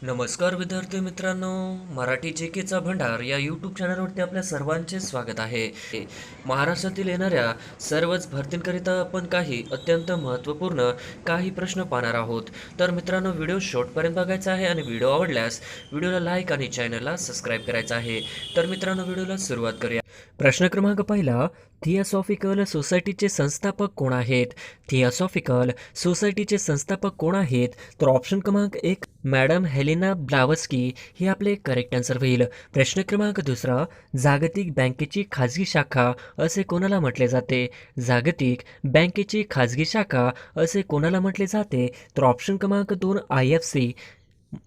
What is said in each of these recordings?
नमस्कार विद्यार्थी मित्रांनो, मराठी जे केचा भंडार या यूट्यूब चॅनलवरती आपल्या सर्वांचे स्वागत आहे. महाराष्ट्रातील येणाऱ्या सर्वच भरतींकरिता आपण काही अत्यंत महत्त्वपूर्ण काही प्रश्न पाहणार आहोत. तर मित्रांनो, व्हिडिओ शेवटपर्यंत बघायचा आहे आणि व्हिडिओ आवडल्यास व्हिडिओला लाईक आणि चॅनलला सबस्क्राईब करायचं आहे. तर मित्रांनो, व्हिडिओला सुरुवात करूया. प्रश्न क्रमांक पहिला, थिऑसॉफिकल सोसायटीचे संस्थापक कोण आहेत? थिऑसॉफिकल सोसायटीचे संस्थापक कोण आहेत? तर ऑप्शन क्रमांक एक, मॅडम हेलेना ब्लावस्की हे आपले करेक्ट आन्सर होईल. प्रश्न क्रमांक दुसरा, जागतिक बँकेची खाजगी शाखा असे कोणाला म्हटले जाते? जागतिक बँकेची खाजगी शाखा असे कोणाला म्हटले जाते? तर ऑप्शन क्रमांक दोन, IFC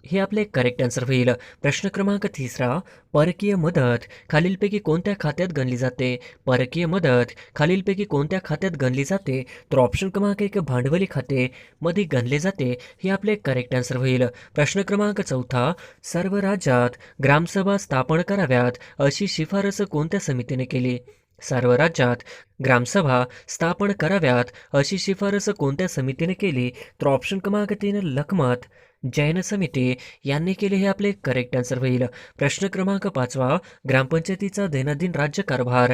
हे आपले करेक्ट आन्सर होईल. प्रश्न क्रमांक तिसरा, परकीय मदत खालीलपैकी कोणत्या खात्यात गणली जाते? परकीय मदत खालीलपैकी कोणत्या खात्यात गणली जाते? तर ऑप्शन क्रमांक एक, भांडवली खाते मध्ये गणले जाते हे आपले करेक्ट आन्सर होईल. प्रश्न क्रमांक चौथा, सर्व राज्यात ग्रामसभा स्थापन कराव्यात अशी शिफारस कोणत्या समितीने केली? सर्व राज्यात ग्रामसभा स्थापन कराव्यात अशी शिफारस कोणत्या समितीने केली? तर ऑप्शन क्रमांक तीन, लखमत जैन समिती यांनी केले हे आपले करेक्ट आन्सर होईल. प्रश्न क्रमांक पाचवा, ग्रामपंचायतीचा दैनंदिन राज्यकारभार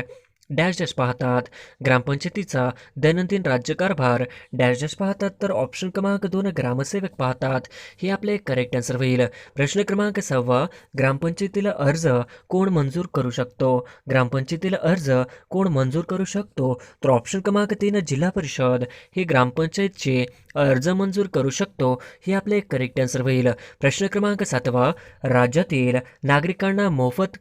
डॅश डॅश पाहतात. ग्रामपंचायतीचा दैनंदिन राज्यकारभार डॅश डॅश पाहतात. तर ऑप्शन क्रमांक दोन, ग्रामसेवक पाहतात हे आपले करेक्ट आन्सर होईल. प्रश्न क्रमांक सहावा, ग्रामपंचायतीला अर्ज कोण मंजूर करू शकतो? ग्रामपंचायतीला अर्ज कोण मंजूर करू शकतो? तर ऑप्शन क्रमांक तीन, जिल्हा परिषद हे ग्रामपंचायतचे अर्ज मंजूर करू शकतो हे आपले करेक्ट आन्सर होईल. प्रश्न क्रमांक सातवा, राज्यातील नागरिकांना मोफत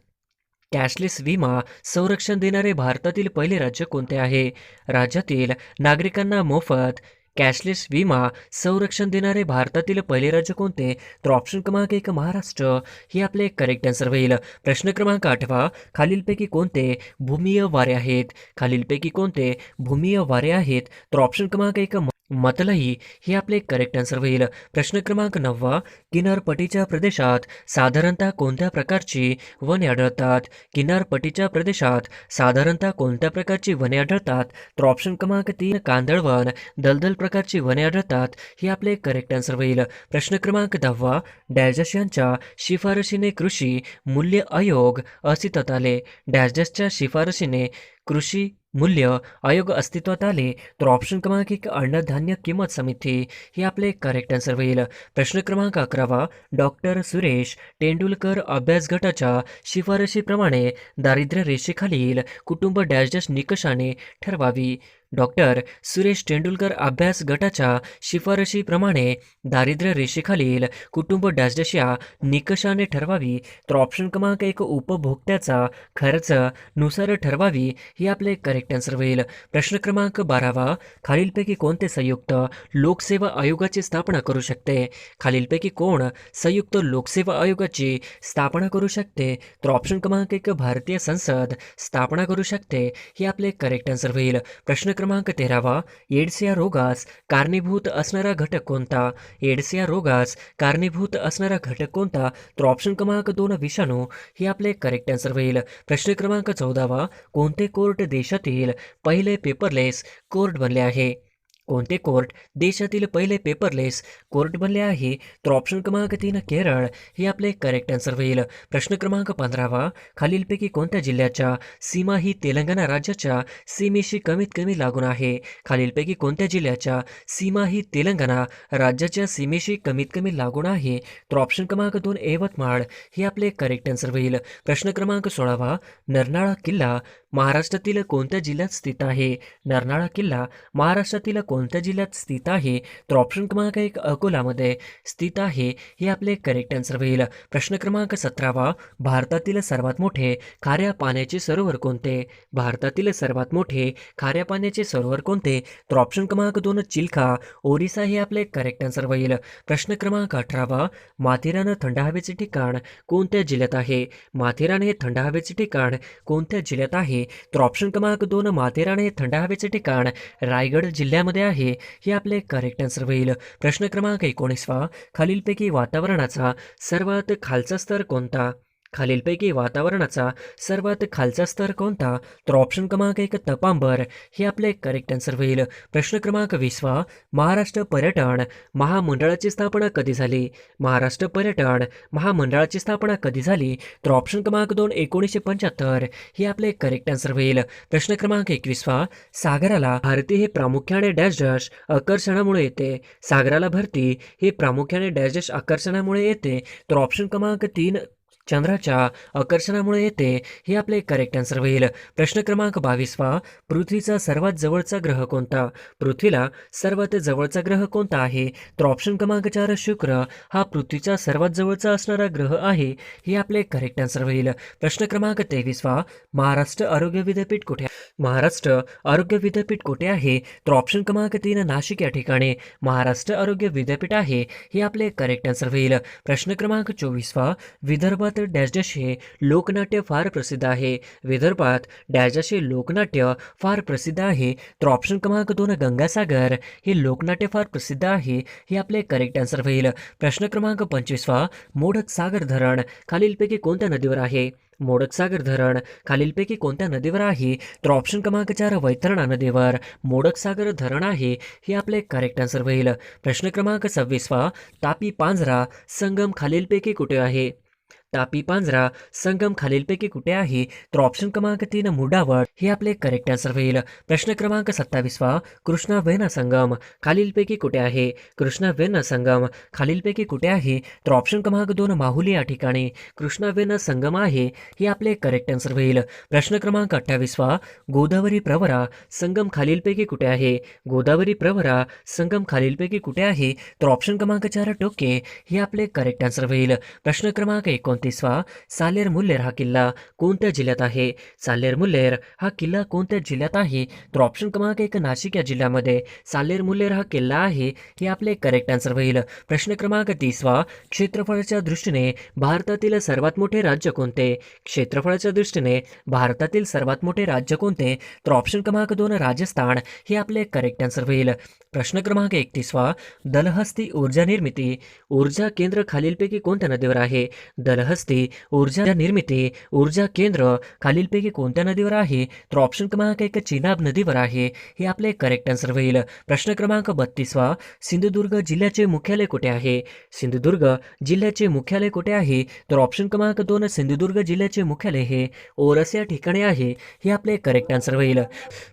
कॅशलेस विमा संरक्षण देणारे भारतातील पहिले राज्य कोणते आहे? राज्यातील नागरिकांना मोफत कॅशलेस विमा संरक्षण देणारे भारतातील पहिले राज्य कोणते? तर ऑप्शन क्रमांक एक, महाराष्ट्र हे आपले करेक्ट आन्सर होईल. प्रश्न क्रमांक आठवा, खालीलपैकी कोणते भूमीय वारे आहेत? खालीलपैकी कोणते भूमीय वारे आहेत? तर ऑप्शन क्रमांक एक, मतलई हे आपले करेक्ट आन्सर होईल. प्रश्न क्रमांक नववा, किनारपट्टीच्या प्रदेशात साधारणतः कोणत्या प्रकारची वने आढळतात? किनारपट्टीच्या प्रदेशात साधारणतः कोणत्या प्रकारची वने आढळतात? तर ऑप्शन क्रमांक तीन, कांदळवन दलदल प्रकारची वने आढळतात हे आपले करेक्ट आन्सर होईल. प्रश्न क्रमांक दहावा, डॅश यांच्या शिफारशीने कृषी मूल्य आयोग अस्तित्वात आले. डॅशच्या शिफारशीने कृषी मूल्य आयोग अस्तित्वात आले. तर ऑप्शन क्रमांक एक, अन्नधान्य किंमत समिती हे आपले करेक्ट आन्सर होईल. प्रश्न क्रमांक अकरावा, डॉक्टर सुरेश तेंडुलकर अभ्यास गटाच्या शिफारशीप्रमाणे दारिद्र्य रेषेखालील कुटुंब डॅश डॅश निकषाने ठरवावी. डॉक्टर सुरेश तेंडुलकर अभ्यास गटाच्या शिफारशीप्रमाणे दारिद्र्य रेषेखालील कुटुंब डॅश डॅश या निकषाने ठरवावी. तर ऑप्शन क्रमांक एक, उपभोक्त्याचा खर्च नुसार ठरवावी हे आपले करेक्ट आन्सर होईल. प्रश्न क्रमांक बारावा, खालीलपैकी कोणते संयुक्त लोकसेवा आयोगाची स्थापना करू शकते? खालीलपैकी कोण संयुक्त लोकसेवा आयोगाची स्थापना करू शकते? तर ऑप्शन क्रमांक एक, भारतीय संसद स्थापना करू शकते हे आपले करेक्ट आन्सर होईल. प्रश्न क्रमांक तेरावा, एड्स या रोगास कारणीभूत असणारा घटक कोणता? एड्स या रोगास कारणीभूत असणारा घटक कोणता? तर ऑप्शन क्रमांक दोन, विषाणू हे आपले करेक्ट आन्सर होईल. प्रश्न क्रमांक चौदावा, कोणते कोर्ट देशातील पहिले पेपरलेस कोर्ट बनले आहे? कोणते कोर्ट देशातील पहिले पेपरलेस कोर्ट बनले आहे? तर ऑप्शन क्रमांक तीन, केरळ हे आपले करेक्ट आन्सर होईल. प्रश्न क्रमांक पंधरावा, खालीलपैकी कोणत्या जिल्ह्याच्या सीमा ही तेलंगणा राज्याच्या सीमेशी कमीत कमी लागून आहे? खालीलपैकी कोणत्या जिल्ह्याच्या सीमा ही तेलंगणा राज्याच्या सीमेशी कमीत कमी लागून आहे? तर ऑप्शन क्रमांक दोन, यवतमाळ हे आपले करेक्ट आन्सर होईल. प्रश्न क्रमांक सोळावा, नरनाळा किल्ला महाराष्ट्रातील कोणत्या जिल्ह्यात स्थित आहे? नरनाळा किल्ला महाराष्ट्रातील कोणत्या जिल्ह्यात स्थित आहे? तर ऑप्शन क्रमांक एक, अकोलामध्ये स्थित आहे हे आपले करेक्ट आन्सर होईल. प्रश्न क्रमांक सतरावा, भारतातील सर्वात मोठे खाऱ्या पाण्याचे सरोवर कोणते? भारतातील सर्वात मोठे खाऱ्या पाण्याचे सरोवर कोणते? तर ऑप्शन क्रमांक दोन, चिल्का ओरिसा हे आपले करेक्ट आन्सर होईल. प्रश्न क्रमांक अठरावा, माथेरान थंड हवेचे ठिकाण कोणत्या जिल्ह्यात आहे? माथेरान हे थंड हवेचे ठिकाण कोणत्या जिल्ह्यात आहे? तर ऑप्शन क्रमांक दोन, माथेरान हे थंड हवेचे ठिकाण रायगड जिल्ह्यामध्ये आहे हे आपले करेक्ट आन्सर होईल. प्रश्न क्रमांक 19वा, खालीलपैकी वातावरणाचा सर्वात खालचा स्तर कोणता? खालीलपैकी वातावरणाचा सर्वात खालचा स्तर कोणता? तर ऑप्शन क्रमांक 1 तपांबर हे आपले करेक्ट आन्सर होईल. प्रश्न क्रमांक 20 महाराष्ट्र पर्यटन महामंडळाची स्थापना कधी झाली? महाराष्ट्र पर्यटन महामंडळाची स्थापना कधी झाली? तर ऑप्शन क्रमांक 2 1975 हे आपले करेक्ट आन्सर होईल. प्रश्न क्रमांक 21 सागराला भारती हे प्रामुख्याने डॅश डॅश आकर्षणामुळे येते. सागराला भरती हे प्रामुख्याने डॅश डॅश आकर्षणामुळे येते. तर ऑप्शन क्रमांक 3 चंद्राच्या आकर्षणामुळे येते हे आपले करेक्ट आन्सर होईल. प्रश्न क्रमांक 22 पृथ्वीचा सर्वात जवळचा ग्रह कोणता? पृथ्वीला सर्वात जवळचा ग्रह कोणता आहे? तर ऑप्शन क्रमांक 4 शुक्र हा पृथ्वीचा सर्वात जवळचा असणारा ग्रह आहे हे आपले करेक्ट आन्सर होईल. प्रश्न क्रमांक 23 महाराष्ट्र आरोग्य विद्यापीठ कुठे आहे? महाराष्ट्र आरोग्य विद्यापीठ कुठे आहे? तर ऑप्शन क्रमांक 3 नाशिक या ठिकाणी महाराष्ट्र आरोग्य विद्यापीठ आहे हे आपले करेक्ट आन्सर होईल. प्रश्न क्रमांक 24 विदर्भात डॅश डॅश हे लोकनाट्य फार प्रसिद्ध आहे. विदर्भात डॅश डॅश हे लोकनाट्य फार प्रसिद्ध आहे. तर ऑप्शन क्रमांक 2 गंगासागर हे लोकनाट्य फार प्रसिद्ध आहे हे आपले करेक्ट आन्सर होईल. प्रश्न क्रमांक 25 मोडक सागर धरण खालीलपैकी कोणत्या नदीवर आहे? मोडक सागर धरण खालीलपैकी कोणत्या नदीवर आहे? तर ऑप्शन क्रमांक 4 वैतरणा नदीवर मोडक सागर धरण आहे हे आपले करेक्ट आन्सर होईल. प्रश्न क्रमांक 26 तापी पांझरा संगम खालीलपैकी कुठे आहे? तापी पांझरा संगम खालीलपैकी कुठे आहे? तर ऑप्शन क्रमांक 3 मुडावड हे आपले करेक्ट आन्सर होईल. प्रश्न क्रमांक 27 कृष्णा वेना संगम खालीलपैकी कुठे आहे? कृष्णा वेना संगम खालीलपैकी कुठे आहे? तर ऑप्शन क्रमांक 2 माहुली या ठिकाणी कृष्णा वेना संगम आहे हे आपले करेक्ट आन्सर होईल. प्रश्न क्रमांक 28 गोदावरी प्रवरा संगम खालीलपैकी कुठे आहे? गोदावरी प्रवरा संगम खालीलपैकी कुठे आहे? तर ऑप्शन क्रमांक 4 टोके हे आपले करेक्ट आन्सर होईल. प्रश्न क्रमांक 29 सालेर मुल्लेर हा किल्ला कोणत्या जिल्ह्यात आहे? सालेर मुल्लेर हा किल्ला कोणत्या जिल्ह्यात आहे? तर ऑप्शन क्रमांक 1 नाशिक या जिल्ह्यामध्ये सालेर मुल्लेर हा किल्ला आहे हे आपले करेक्ट आन्सर होईल. प्रश्न क्रमांक 30 क्षेत्रफळाच्या दृष्टीने भारतातील सर्वात मोठे राज्य कोणते? क्षेत्रफळाच्या दृष्टीने भारतातील सर्वात मोठे राज्य कोणते? तर ऑप्शन क्रमांक 2 राजस्थान हे आपले करेक्ट आन्सर होईल. प्रश्न क्रमांक 31 दलहस्ती ऊर्जा निर्मिती ऊर्जा केंद्र खालीलपैकी कोणत्या नदीवर आहे? दलहस्ती ऊर्जा निर्मिती ऊर्जा केंद्र खालीलपैकी कोणत्या नदीवर आहे? तर ऑप्शन क्रमांक 1 चिनाब नदीवर आहे हे आपले करेक्ट आन्सर होईल. प्रश्न क्रमांक 32 सिंधुदुर्ग जिल्ह्याचे मुख्यालय कुठे आहे? सिंधुदुर्ग जिल्ह्याचे मुख्यालय कुठे आहे? तर ऑप्शन क्रमांक 2 सिंधुदुर्ग जिल्ह्याचे मुख्यालय हे ओरस या ठिकाणी आहे हे आपले करेक्ट आन्सर होईल.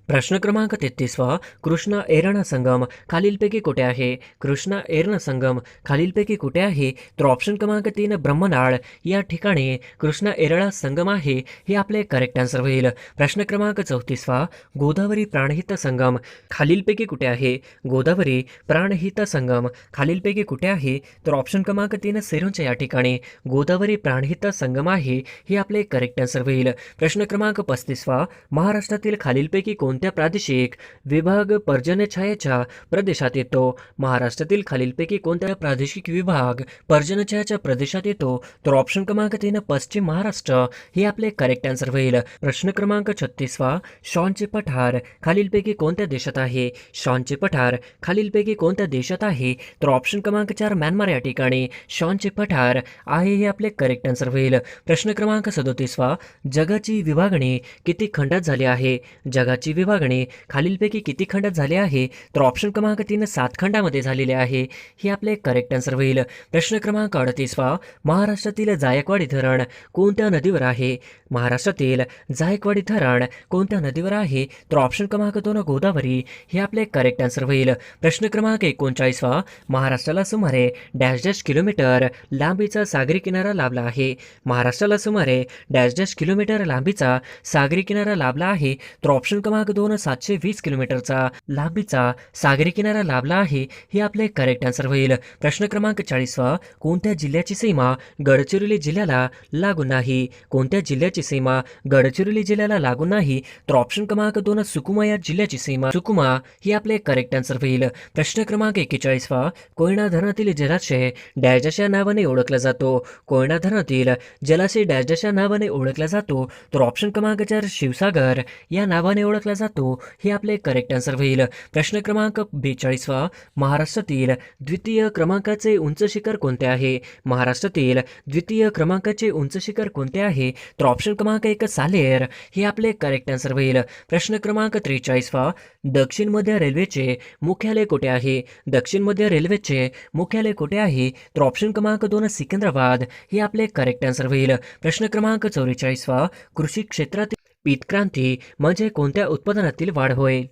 प्रश्न क्रमांक 33 कृष्णा एरणा संगम खालीलपैकी कुठे आहे? कृष्णा एरणा संगम खालीलपैकी कुठे आहे? तर ऑप्शन क्रमांक 3 ब्रह्मनाळ या ठिकाणी कृष्णा एरळा संगम आहे हे आपले करेक्ट आन्सर होईल. प्रश्न क्रमांक 34 गोदावरी प्राणहित संगम खालीलपैकी कुठे आहे? गोदावरी प्राणहित संगम खालीलपैकी कुठे आहे? तर ऑप्शन क्रमांक 3 सिरोंचा या ठिकाणी गोदावरी प्राणहित संगम आहे हे आपले करेक्ट आन्सर होईल. प्रश्न क्रमांक 35 महाराष्ट्रातील खालीलपैकी कोणत्या प्रादेशिक विभाग पर्जन्यछायेच्या प्रदेशात येतो? महाराष्ट्रातील खालीलपैकी कोणत्या प्रादेशिक विभाग पर्जन्यछायेच्या प्रदेशात येतो? तर ऑप्शन क्रमांक 3 पश्चिम महाराष्ट्र हे आपले करेक्ट आन्सर होईल. प्रश्न क्रमांक 36 शॉनचे पठार खालीलपैकी कोणत्या देशात आहे? शॉनचे पठार खालीलपैकी कोणत्या देशात आहे? तर ऑप्शन क्रमांक 4 म्यानमार या ठिकाणी शॉनचे पठार आहे हे आपले करेक्ट आन्सर होईल. प्रश्न क्रमांक 37 जगाची विभागणी किती खंडात झाली आहे? जगाची विभागणी खालीलपैकी किती खंडात झाली आहे? तर ऑप्शन क्रमांक 3 7 खंडामध्ये झालेले आहे हे आपले करेक्ट आन्सर होईल. प्रश्न क्रमांक 38 महाराष्ट्रातील जायकवाडी धरण कोणत्या नदीवर आहे? महाराष्ट्रातील जायकवाडी धरण कोणत्या नदीवर आहे? तर ऑप्शन क्रमांक 2 गोदावरी हे आपले करेक्ट आन्सर होईल. प्रश्न क्रमांक 39 महाराष्ट्राला सुमारे डॅश डॅश किलोमीटर लांबीचा सागरी किनारा लाभला आहे. महाराष्ट्राला सुमारे डॅश डॅश किलोमीटर लांबीचा सागरी किनारा लाभला आहे. तर ऑप्शन क्रमांक 2 720 किलोमीटरचा लांबीचा सागरी किनारा लाभला आहे हे आपले करेक्ट आन्सर होईल. प्रश्न क्रमांक 40 कोणत्या जिल्ह्याची सीमा गडचिरोली जिल्ह्याला लागून नाही? कोणत्या जिल्ह्याची सीमा गडचिरोली जिल्ह्याला लागून नाही? तर ऑप्शन क्रमांक 2 सुकुमा या जिल्ह्याची सीमा सुकुमा ही आपले करेक्ट आन्सर होईल. प्रश्न क्रमांक 41 कोयना धरणातील जलाशय डॅश डॅश या नावाने ओळखला जातो. कोयना धरणातील जलाशय डॅश डॅश या नावाने ओळखला जातो. तर ऑप्शन क्रमांक 4 शिवसागर या नावाने ओळखला जातो हे आपले करेक्ट आन्सर होईल. प्रश्न क्रमांक 42 महाराष्ट्रातील द्वितीय क्रमांकाचे उंच शिखर कोणते आहे? महाराष्ट्रातील द्वितीय तृतीय क्रमांकाचे उंच शिखर कोणते आहे? तर ऑप्शन क्रमांक 1 सालेर हे आपले करेक्ट आन्सर होईल. प्रश्न क्रमांक 43 दक्षिण मध्य रेल्वेचे मुख्यालय कुठे आहे? दक्षिण मध्य रेल्वेचे मुख्यालय कुठे आहे? तर ऑप्शन क्रमांक 2 सिकंदराबाद हे आपले करेक्ट आन्सर होईल. प्रश्न क्रमांक 44 कृषी क्षेत्रातील पीतक्रांती म्हणजे कोणत्या उत्पादनातील वाढ होईल?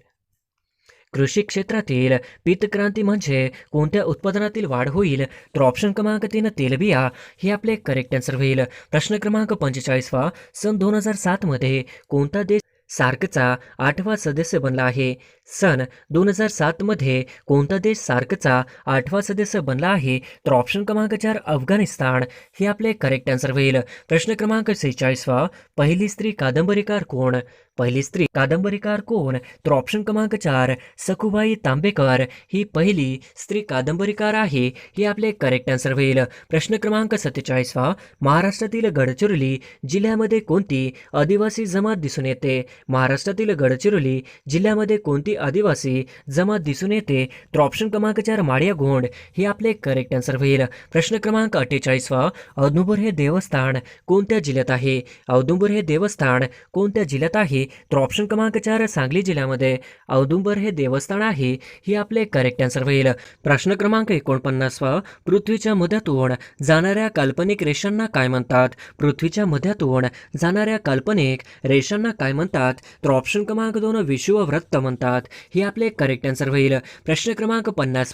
कृषी क्षेत्रातील पीतक्रांती म्हणजे कोणत्या उत्पादनातील वाढ होईल? तर ऑप्शन क्रमांक 3 तेलबिया हे आपले करेक्ट आन्सर होईल. प्रश्न क्रमांक 45 सन 2007 मध्ये कोणता देश सार्कचा 8वा सदस्य बनला आहे? सन 2007 मध्ये कोणता देश सार्कचा 8वा सदस्य बनला आहे? तर ऑप्शन क्रमांक 4 अफगाणिस्तान हे आपले करेक्ट आन्सर होईल. प्रश्न क्रमांक 46 पहिली स्त्री कादंबरीकार कोण? पहिली स्त्री कादंबरीकार कोण? तर ऑप्शन क्रमांक 4 सखुबाई तांबेकर ही पहिली स्त्री कादंबरीकार आहे हे आपले करेक्ट आन्सर होईल. प्रश्न क्रमांक 47 महाराष्ट्रातील गडचिरोली जिल्ह्यामध्ये कोणती आदिवासी जमात दिसून येते? महाराष्ट्रातील गडचिरोली जिल्ह्यामध्ये कोणती आदिवासी जमात दिसून येते? तर ऑप्शन क्रमांक 4 माडिया गोंड हे आपले करेक्ट आन्सर होईल. प्रश्न क्रमांक 48 औदुंबर हे देवस्थान कोणत्या जिल्ह्यात आहे? औदुंबर हे देवस्थान कोणत्या जिल्ह्यात आहे? तर ऑप्शन क्रमांक 4 सांगली जिल्ह्यामध्ये औदुंबर हे देवस्थान आहे हे आपले करेक्ट आन्सर होईल. प्रश्न क्रमांक 49 पृथ्वीच्या मध्यातून जाणाऱ्या काल्पनिक रेषांना काय म्हणतात? पृथ्वीच्या मध्यातून जाणाऱ्या काल्पनिक रेषांना काय म्हणतात? तर ऑप्शन क्रमांक 2 विषुववृत्त म्हणतात हे आपले करेक्ट आन्सर होईल. प्रश्न क्रमांक 50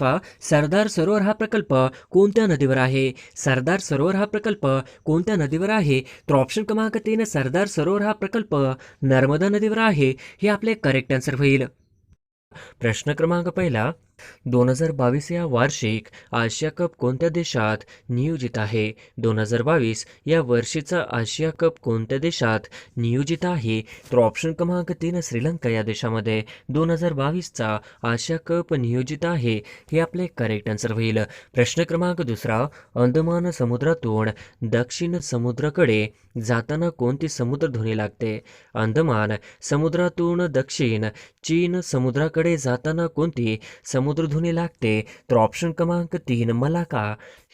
सरदार सरोवर हा प्रकल्प कोणत्या नदीवर आहे? सरदार सरोवर हा प्रकल्प कोणत्या नदीवर आहे? तर ऑप्शन क्रमांक 3 सरदार सरोवर हा प्रकल्प नर्मदा नदीवर आहे हे आपले करेक्ट आन्सर होईल. प्रश्न क्रमांक पहिला 2022 या वार्षिक आशिया कप कोणत्या देशात नियोजित आहे? 2022 या वर्षीचा आशिया कप कोणत्या देशात नियोजित आहे? तर ऑप्शन क्रमांक 3 श्रीलंका या देशामध्ये 2022चा आशिया कप नियोजित आहे हे आपले करेक्ट आन्सर होईल. प्रश्न क्रमांक दुसरा अंदमान समुद्रातून दक्षिण समुद्राकडे जाताना कोणती समुद्रधुनी लागते? अंदमान समुद्रातून दक्षिण चीन समुद्राकडे जाताना कोणती समुद्रधुनी लागते? तर ऑप्शन क्रमांक 3 मलाका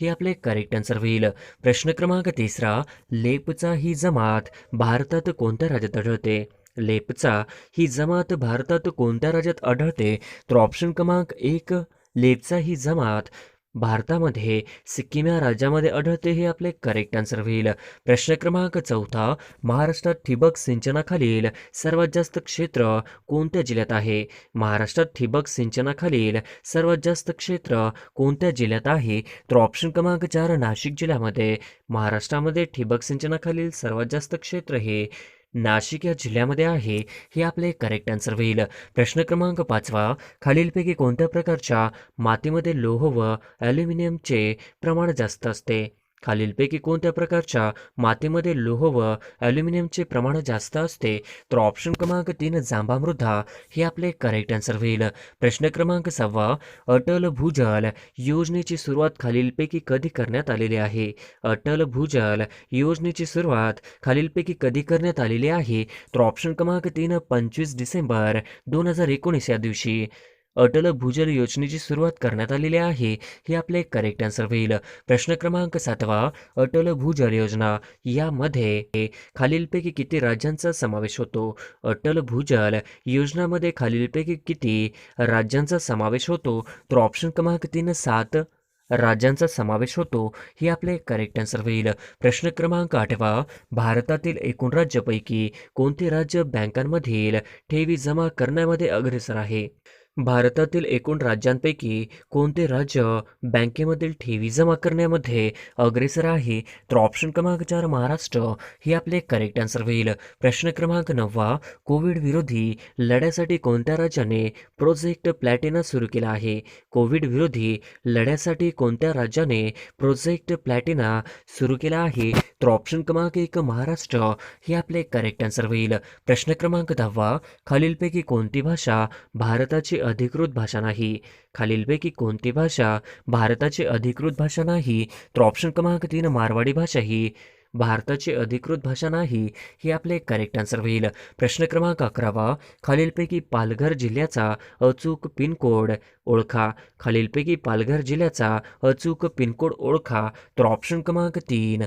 हे आपले करेक्ट आन्सर होईल. प्रश्न क्रमांक तिसरा लेपचा ही जमात भारतात कोणत्या राज्यात आढळते? लेपचा ही जमात भारतात कोणत्या राज्यात आढळते? तर ऑप्शन क्रमांक 1 लेपचा ही जमात भारतामध्ये सिक्कीम या राज्यामध्ये आढळते हे आपले करेक्ट आन्सर होईल. प्रश्न क्रमांक चौथा महाराष्ट्रात ठिबक सिंचनाखालील सर्वात जास्त क्षेत्र कोणत्या जिल्ह्यात आहे? महाराष्ट्रात ठिबक सिंचनाखालील सर्वात जास्त क्षेत्र कोणत्या जिल्ह्यात आहे? तर ऑप्शन क्रमांक 4 नाशिक जिल्ह्यामध्ये महाराष्ट्रामध्ये ठिबक सिंचनाखालील सर्वात जास्त क्षेत्र हे नाशिक या जिल्ह्यामध्ये आहे हे आपले करेक्ट आन्सर होईल. प्रश्न क्रमांक 5 खालीलपैकी कोणत्या प्रकारच्या मातीमध्ये लोह व ॲल्युमिनियमचे प्रमाण जास्त असते? खालीलपैकी कोणत्या प्रकारच्या मातीमध्ये लोह व ॲल्युमिनियमचे प्रमाण जास्त असते? तर ऑप्शन क्रमांक 3 जांभा मृदा हे आपले करेक्ट आन्सर होईल. प्रश्न क्रमांक 6 अटल भूजल योजनेची सुरुवात खालीलपैकी कधी करण्यात आलेली आहे? अटल भूजल योजनेची सुरुवात खालीलपैकी कधी करण्यात आलेली आहे? तर ऑप्शन क्रमांक 3 25 डिसेंबर 2019 या दिवशी अटल भूजल योजनेची सुरुवात करण्यात आलेली आहे हे आपले करेक्ट आन्सर होईल. प्रश्न क्रमांक 7 अटल भूजल योजना यामध्ये खालीलपैकी किती राज्यांचा समावेश होतो? अटल भूजल योजनामध्ये खालीलपैकी किती राज्यांचा समावेश होतो? तर ऑप्शन क्रमांक 3 7 राज्यांचा समावेश होतो हे आपले करेक्ट आन्सर होईल. प्रश्न क्रमांक 8 भारतातील एकूण राज्यापैकी कोणते राज्य बँकांमधील ठेवी जमा करण्यामध्ये अग्रेसर आहे? भारतातील एकूण राज्यांपैकी कोणते राज्य बँकेमधील ठेवी जमा करण्यामध्ये अग्रेसर आहे? तर ऑप्शन क्रमांक 4 महाराष्ट्र हे आपले करेक्ट आन्सर होईल. प्रश्न क्रमांक 9 कोविड विरोधी लढ्यासाठी कोणत्या राज्याने प्रोजेक्ट प्लॅटिना सुरू केला आहे? कोविड विरोधी लढ्यासाठी कोणत्या राज्याने प्रोजेक्ट प्लॅटिना सुरू केला आहे? तर ऑप्शन क्रमांक 1 महाराष्ट्र हे आपले करेक्ट आन्सर होईल. प्रश्न क्रमांक 10 खालीलपैकी कोणती भाषा भारताची अधिकृत भाषा नाही? खालीलपैकी कोणती भाषा भारताची अधिकृत भाषा नाही? तर ऑप्शन क्रमांक 3 मारवाडी भाषा ही भारताची अधिकृत भाषा नाही हे आपले करेक्ट आन्सर होईल. प्रश्न क्रमांक 11 खालीलपैकी पालघर जिल्ह्याचा अचूक पिनकोड ओळखा. खालीलपैकी पालघर जिल्ह्याचा अचूक पिनकोड ओळखा. तर ऑप्शन क्रमांक 3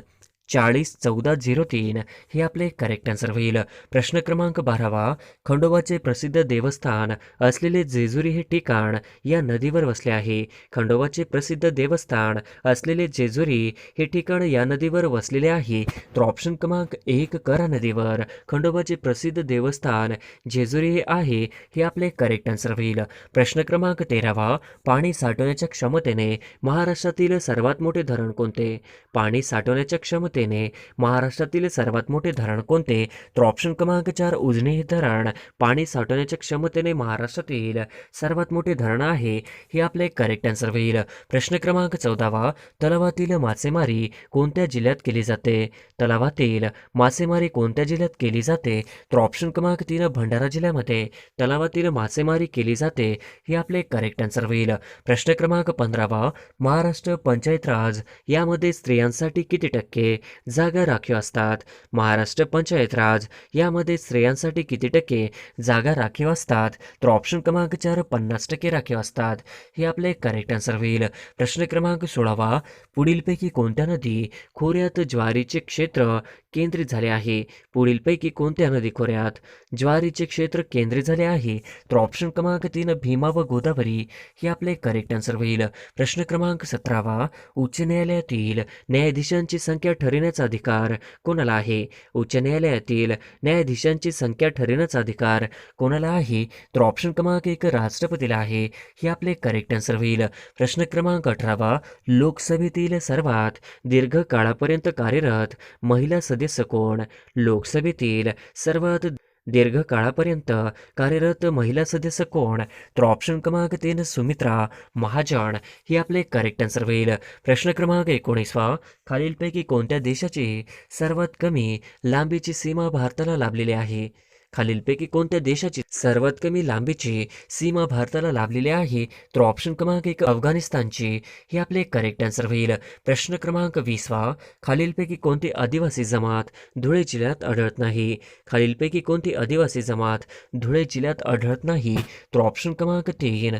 401403 हे आपले करेक्ट आन्सर होईल. प्रश्न क्रमांक 12 खंडोबाचे प्रसिद्ध देवस्थान असलेले जेजुरी हे ठिकाण या नदीवर वसले आहे. खंडोबाचे प्रसिद्ध देवस्थान असलेले जेजुरी हे ठिकाण या नदीवर वसलेले आहे. तर ऑप्शन क्रमांक 1 करा नदीवर खंडोबाचे प्रसिद्ध देवस्थान जेजुरी हे आहे हे आपले करेक्ट आन्सर होईल. प्रश्न क्रमांक 13 पाणी साठवण्याच्या क्षमतेने महाराष्ट्रातील सर्वात मोठे धरण कोणते? पाणी साठवण्याच्या क्षमतेने महाराष्ट्रातील सर्वात मोठे धरण कोणते? तर ऑप्शन क्रमांक 4 उजनी हे धरण पाणी साठवण्याच्या क्षमतेने महाराष्ट्रातील सर्वात मोठे धरण आहे हे आपले करेक्ट आन्सर होईल. प्रश्न क्रमांक 14 तलावातील मासेमारी कोणत्या जिल्ह्यात केली जाते? तलावातील मासेमारी कोणत्या जिल्ह्यात केली जाते? तर ऑप्शन क्रमांक 3 भंडारा जिल्ह्यामध्ये तलावातील मासेमारी केली जाते हे आपले करेक्ट आन्सर होईल. प्रश्न क्रमांक 15 महाराष्ट्र पंचायत राज यामध्ये स्त्रियांसाठी किती टक्के जागा राखीव असतात? महाराष्ट्र पंचायत राज यामध्ये स्त्रियांसाठी किती टक्के जागा राखीव असतात? तर ऑप्शन क्रमांक 4 50% राखीव असतात हे आपले करेक्ट आन्सर होईल. प्रश्न क्रमांक 16 पुढीलपैकी कोणत्या नदी खोऱ्यात ज्वारीचे क्षेत्र केंद्रित झाले आहे? पुढीलपैकी कोणत्या नदी खोऱ्यात ज्वारीचे क्षेत्र केंद्रित झाले आहे? तर ऑप्शन क्रमांक 3 भीमा व गोदावरी हे आपले करेक्ट आन्सर होईल. प्रश्न क्रमांक 17 उच्च न्यायालयातील न्यायाधीशांची संख्या ठरविण्याचा अधिकार कोणाला आहे? उच्च न्यायालयातील न्यायाधीशांची संख्या ठरविण्याचा अधिकार कोणाला आहे? तर ऑप्शन क्रमांक 1 राष्ट्रपतीला आहे हे आपले करेक्ट आन्सर होईल. प्रश्न क्रमांक 18 लोकसभेतील सर्वात दीर्घ काळापर्यंत कार्यरत महिला सदस्य कोण? लोकसभेतील सर्वात दीर्घ काळापर्यंत कार्यरत महिला सदस्य कोण? तर ऑप्शन क्रमांक 3 सुमित्रा महाजन हे आपले करेक्ट आन्सर होईल. प्रश्न क्रमांक 19 खालीलपैकी कोणत्या देशाची सर्वात कमी लांबीची सीमा भारताला लाभलेली आहे? खालीलपैकी कोणत्या देशाची सर्वात कमी लांबीची सीमा भारताला लाभलेली आहे? तर ऑप्शन क्रमांक 1 अफगाणिस्तानची हे आपले करेक्ट आन्सर होईल. प्रश्न क्रमांक 20 खालीलपैकी कोणती आदिवासी जमात धुळे जिल्ह्यात आढळत नाही? खालीलपैकी कोणती आदिवासी जमात धुळे जिल्ह्यात आढळत नाही? तर ऑप्शन क्रमांक 3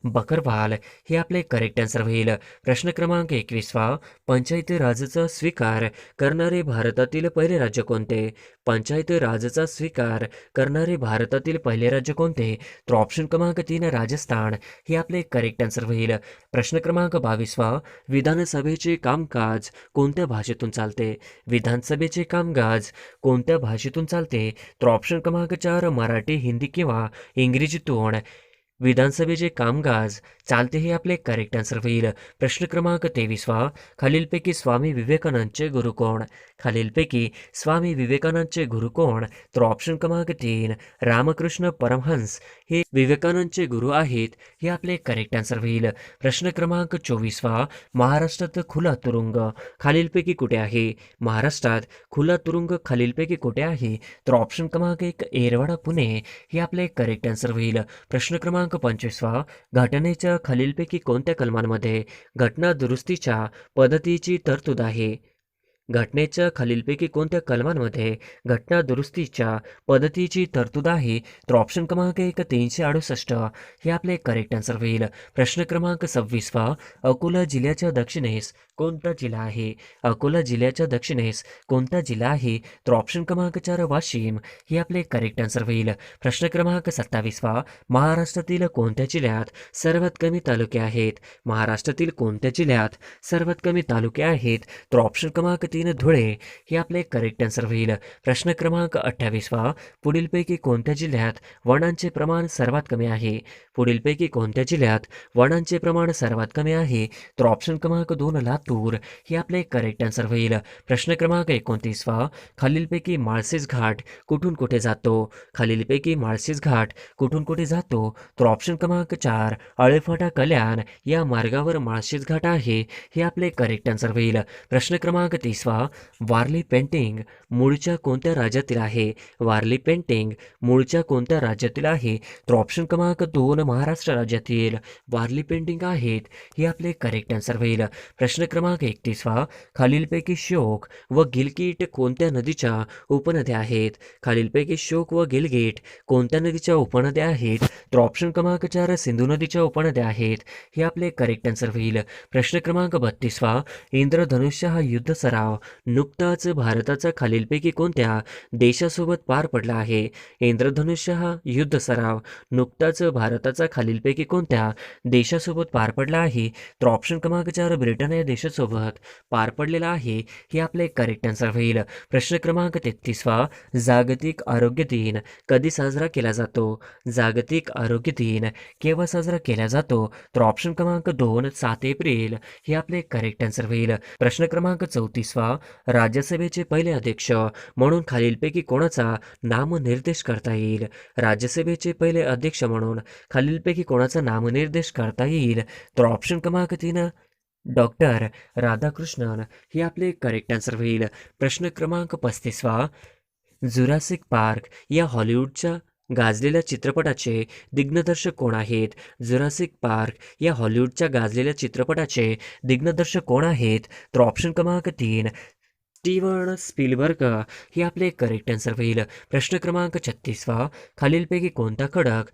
बकरवाल हे आपले करेक्ट आन्सर होईल. प्रश्न क्रमांक 21 पंचायती राजचा स्वीकार करणारे भारतातील पहिले राज्य कोणते? पंचायती राजचा स्वीकार करणारे भारतातील पहिले राज्य कोणते? तर ऑप्शन क्रमांक 3 राजस्थान हे आपले करेक्ट आन्सर होईल. प्रश्न क्रमांक 22 विधानसभेचे कामकाज कोणत्या भाषेतून चालते? विधानसभेचे कामकाज कोणत्या भाषेतून चालते? तर ऑप्शन क्रमांक 4 मराठी, हिंदी किंवा इंग्रजीतून विधानसभेचे कामकाज चालते हे आपले करेक्ट आन्सर होईल. प्रश्न क्रमांक 23 खालीलपैकी स्वामी विवेकानंदचे गुरु कोण? खालीलपैकी स्वामी विवेकानंदचे गुरु कोण? तर ऑप्शन क्रमांक 3 रामकृष्ण परमहंस हे विवेकानंदचे गुरु आहेत हे आपले करेक्ट आन्सर होईल. प्रश्न क्रमांक 24 महाराष्ट्रात खुला तुरुंग खालीलपैकी कुठे आहे? महाराष्ट्रात खुला तुरुंग खालीलपैकी कुठे आहे? तर ऑप्शन क्रमांक 1 येरवाडा पुणे हे आपले करेक्ट आन्सर होईल. प्रश्न क्रमांक 25 घटनेच्या खालीलपैकी कोणत्या कलमांमध्ये घटना दुरुस्तीच्या पद्धतीची तरतूद आहे? घटनेच्या खालीलपैकी कोणत्या कलमांमध्ये घटना दुरुस्तीच्या पद्धतीची तरतूद आहे? तर ऑप्शन क्रमांक 1 368 हे आपले करेक्ट आन्सर होईल. प्रश्न क्रमांक 26 अकोला जिल्ह्याच्या दक्षिणेस कोणता जिल्हा आहे? अकोला जिल्ह्याच्या दक्षिणेस कोणता जिल्हा आहे? तर ऑप्शन क्रमांक 4 वाशिम हे आपले करेक्ट आन्सर होईल. प्रश्न क्रमांक 27 महाराष्ट्रातील कोणत्या जिल्ह्यात सर्वात कमी तालुके आहेत? महाराष्ट्रातील कोणत्या जिल्ह्यात सर्वात कमी तालुके आहेत? तर ऑप्शन क्रमांक 3 धुळे हे आपले करेक्ट आन्सर होईल. प्रश्न क्रमांक 28 पुढीलपैकी कोणत्या जिल्ह्यात वनांचे प्रमाण सर्वात कमी आहे? पुढीलपैकी कोणत्या जिल्ह्यात वनांचे प्रमाण सर्वात कमी आहे? तर ऑप्शन क्रमांक 2 लातूर हे आपले करेक्ट आन्सर होईल. प्रश्न क्रमांक 29 खालीलपैकी माळशेज घाट कुठून कुठे जातो? खालीलपैकी माळशेज घाट कुठून कुठे जातो? तर ऑप्शन क्रमांक 4 आळेफाटा कल्याण या मार्गावर माळशेज घाट आहे हे आपले करेक्ट आन्सर होईल. प्रश्न क्रमांक 30 वारली पेंटिंग मूळच्या कोणत्या राज्यातील आहे? वारली पेंटिंग मूळच्या कोणत्या राज्यातील आहे? तर ऑप्शन क्रमांक 2 महाराष्ट्र राज्यातील वारली पेंटिंग आहेत हे आपले करेक्ट आन्सर होईल. प्रश्न क्रमांक 31 खालीलपैकी श्योक व गिलगिट कोणत्या नदीच्या उपनद्या आहेत? खालीलपैकी श्योक व गिलगिट कोणत्या नदीच्या उपनद्या आहेत? तर ऑप्शन क्रमांक 4 सिंधू नदीच्या उपनद्या आहेत हे आपले करेक्ट आन्सर होईल. प्रश्न क्रमांक 32 इंद्रधनुष्य हा युद्ध सराव सराव नुकताच भारताचा खालीलपैकी कोणत्या देशासोबत पार पडला आहे? इंद्रधनुष्य हा युद्ध सराव नुकताच भारताचा खालीलपैकी कोणत्या देशासोबत पार पडला आहे? तर ऑप्शन क्रमांक 4 ब्रिटन या देशासोबत पार पडलेला आहे. हे आपले करेक्ट आन्सर होईल. प्रश्न क्रमांक 33 जागतिक आरोग्य दिन कधी साजरा केला जातो? जागतिक आरोग्य दिन केव्हा साजरा केला जातो? तर ऑप्शन क्रमांक 2 7 एप्रिल हे आपले करेक्ट आन्सर होईल. प्रश्न क्रमांक 34 राज्यसभेचे पहिले अध्यक्ष म्हणून खालीलपैकी कोणाचा नामनिर्देश करता येईल? राज्यसभेचे पहिले अध्यक्ष म्हणून खालीलपैकी कोणाचा नामनिर्देश करता येईल? तर ऑप्शन क्रमांक 3 डॉक्टर राधाकृष्णन हे आपले करेक्ट आन्सर होईल. प्रश्न क्रमांक 35 जुरासिक पार्क या हॉलिवूडच्या गाजलेल्या चित्रपटाचे दिग्दर्शक कोण आहेत? जुरासिक पार्क या हॉलिवूडच्या गाजलेल्या चित्रपटाचे दिग्दर्शक कोण आहेत? तर ऑप्शन क्रमांक 3 स्टीवन स्पीलबर्ग हे आपले करेक्ट आन्सर होईल. प्रश्न क्रमांक 36 खालीलपैकी कोणता खडक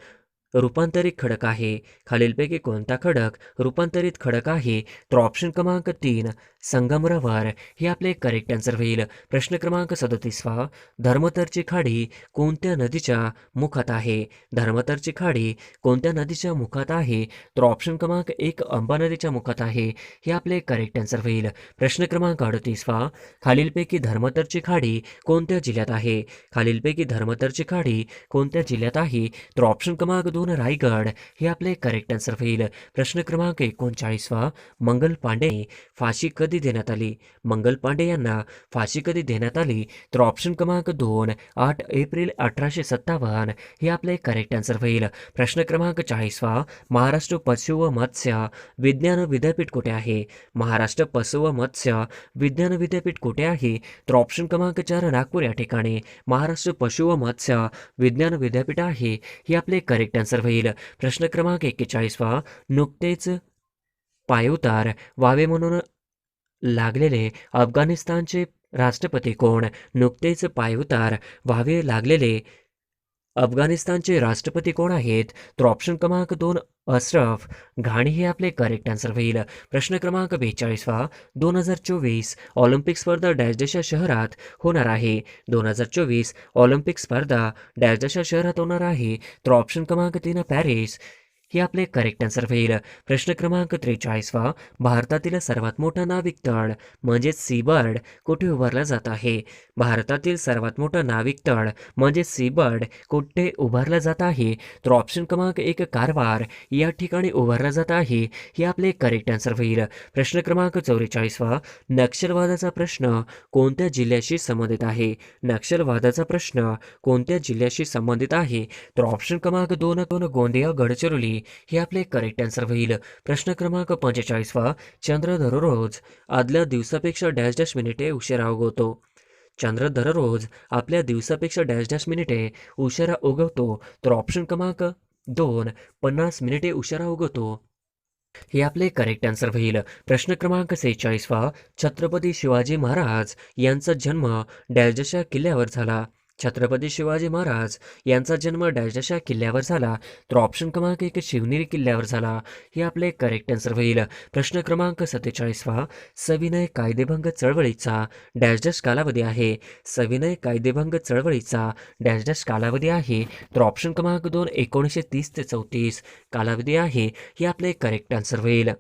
रूपांतरित खडक आहे? खालीलपैकी कोणता खडक रूपांतरित खडक आहे? तर ऑप्शन क्रमांक 3 संगमरवर हे आपले करेक्ट आन्सर होईल. प्रश्न क्रमांक 37 धर्मतरची खाडी कोणत्या नदीच्या मुखात आहे? धर्मतरची खाडी कोणत्या नदीच्या मुखात आहे? तर ऑप्शन क्रमांक 1 अंबा नदीच्या मुखात आहे. हे आपले करेक्ट आन्सर होईल. प्रश्न क्रमांक 38 खालीलपैकी धर्मतरची खाडी कोणत्या जिल्ह्यात आहे? खालीलपैकी धर्मतरची खाडी कोणत्या जिल्ह्यात आहे? तर ऑप्शन क्रमांक 2 रायगड हे आपले करेक्ट आन्सर होईल. प्रश्न क्रमांक 39 मंगल पांडे फाशी कधी देण्यात आली? मंगल पांडे यांना फाशी कधी देण्यात आली? तर ऑप्शन क्रमांक 2 8 एप्रिल 1857 हे आपले करेक्ट आन्सर होईल. प्रश्न क्रमांक 40 महाराष्ट्र पशु व मत्स्य विज्ञान विद्यापीठ कुठे आहे? महाराष्ट्र पशु व मत्स्य विज्ञान विद्यापीठ कुठे आहे? तर ऑप्शन क्रमांक 4 नागपूर या ठिकाणी महाराष्ट्र पशु व मत्स्य विज्ञान विद्यापीठ आहे. हे आपले करेक्ट आन्सर होईल. प्रश्न क्रमांक 41 नुकतेच पायउतार व्हावे म्हणून लागलेले अफगाणिस्तानचे राष्ट्रपती कोण? नुकतेच पायउतार व्हावे लागलेले अफगाणिस्तानचे राष्ट्रपती कोण आहेत? तर ऑप्शन क्रमांक 2 अशरफ घाणी हे आपले करेक्ट आन्सर होईल. प्रश्न क्रमांक 42 2024 ऑलिम्पिक स्पर्धा डॅश डॅशच्या शहरात होणार आहे? 2024 ऑलिम्पिक स्पर्धा डॅश डॅशच्या शहरात होणार आहे. तर ऑप्शन क्रमांक 3 पॅरिस हे आपले करेक्ट आन्सर होईल. प्रश्न क्रमांक 43 भारतातील सर्वात मोठा नाविक तळ म्हणजेच सीबर्ड कुठे उभारला जात आहे? भारतातील सर्वात मोठा नाविक तळ म्हणजे सीबर्ड कुठे उभारला जात आहे? तर ऑप्शन क्रमांक 1 कारवार या ठिकाणी उभारला जात आहे. हे आपले करेक्ट आन्सर होईल. प्रश्न क्रमांक 44 नक्षलवादाचा प्रश्न कोणत्या जिल्ह्याशी संबंधित आहे? नक्षलवादाचा प्रश्न कोणत्या जिल्ह्याशी संबंधित आहे? तर ऑप्शन क्रमांक 2 गोंदिया गडचिरोली हे आपले करेक्ट आन्सर होईल. प्रश्न क्रमांक 45 चंद्र दररोज आदल्या दिवसापेक्षा डॅश डॅश मिनिटे उशिरा उगवतो. चंद्र दररोज आपल्या दिवसापेक्षा डॅश डॅश मिनिटे उशिरा उगवतो. तर ऑप्शन क्रमांक 2 50 मिनिटे उशिरा उगवतो. हे आपले करेक्ट आन्सर होईल. प्रश्न क्रमांक 46 छत्रपती शिवाजी महाराज यांचा जन्म डॅश डॅशच्या किल्ल्यावर झाला. छत्रपती शिवाजी महाराज यांचा जन्म डॅश डॅशच्या किल्ल्यावर झाला. तर ऑप्शन क्रमांक 1 शिवनेरी किल्ल्यावर झाला. हे आपले करेक्ट आन्सर होईल. प्रश्न क्रमांक 47 सविनय कायदेभंग चळवळीचा डॅश डॅश कालावधी आहे. सविनय कायदेभंग चळवळीचा डॅश डॅश कालावधी आहे. तर ऑप्शन क्रमांक 2 1930 ते 34 कालावधी आहे. हे आपले करेक्ट आन्सर होईल.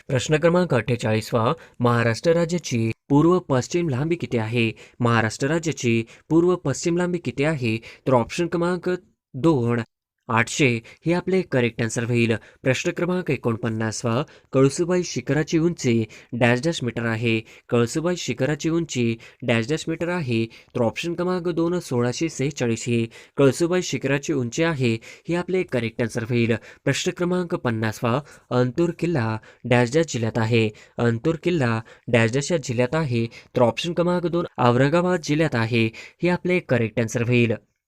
प्रश्न क्रमांक 48 महाराष्ट्र राज्याची पूर्व पश्चिम लांबी किती आहे? महाराष्ट्र राज्याची पूर्व पश्चिम लांबी किती आहे? तर ऑप्शन क्रमांक 2 800 हे आपले करेक्ट आन्सर होईल. प्रश्न क्रमांक 49 कळसुबाई शिखराची उंची डॅश डॅश मीटर आहे. कळसुबाई शिखराची उंची डॅश डॅश मीटर आहे. तर ऑप्शन क्रमांक 2 1646 ही कळसुबाई शिखराची उंची आहे. हे आपले करेक्ट आन्सर होईल. प्रश्न क्रमांक 50 अंतूर किल्ला डॅश डॅश जिल्ह्यात आहे. अंतूर किल्ला डॅश डॅश या जिल्ह्यात आहे. तर ऑप्शन क्रमांक 2 औरंगाबाद जिल्ह्यात आहे. हे आपले करेक्ट आन्सर होईल.